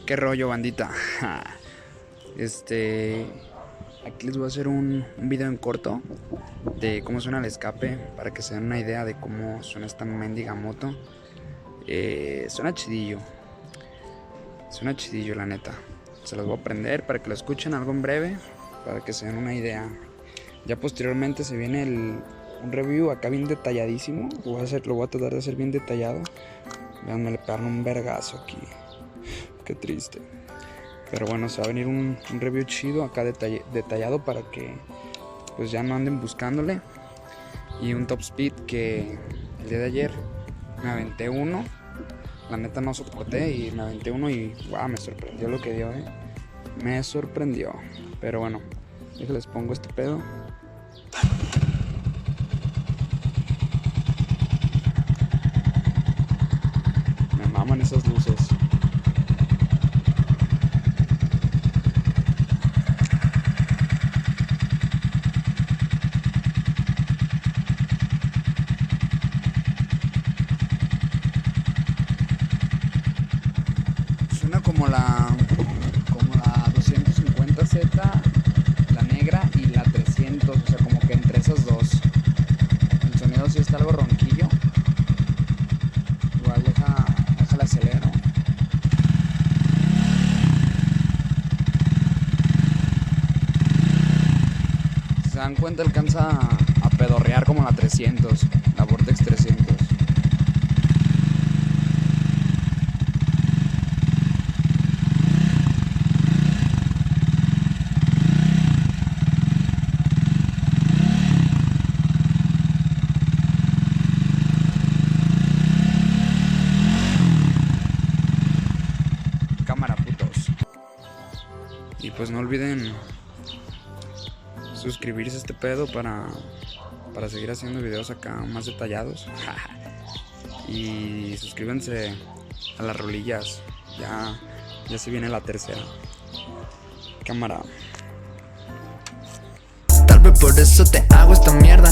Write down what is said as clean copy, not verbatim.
¿Qué rollo, bandita? Aquí les voy a hacer un video en corto de cómo suena el escape para que se den una idea de cómo suena esta mendiga moto. Suena chidillo, la neta. Se los voy a prender para que lo escuchen algo en breve, para que se den una idea. Ya posteriormente se viene un review acá bien detalladísimo. Lo voy a tratar de hacer bien detallado. Vean, me le pegaron un vergazo aquí. Qué triste. Pero bueno, se va a venir un review chido acá detallado para que pues ya no anden buscándole. Y un top speed que el día de ayer me aventé uno. La neta no soporté y me aventé uno y wow, me sorprendió lo que dio, me sorprendió. Pero bueno, déjenles pongo este pedo. Me maman esas luces. Suena como la 250Z, la negra y la 300, o sea, como que entre esas dos. El sonido sí está algo ronquillo. Igual déjale acelero. Si se dan cuenta, alcanza a pedorrear como la 300, la Vortex 300. Cámara, putos. Y pues no olviden suscribirse a este pedo para seguir haciendo videos acá más detallados. Y suscríbanse a las rolillas. Ya se viene la tercera. Cámara. Tal vez por eso te hago esta mierda.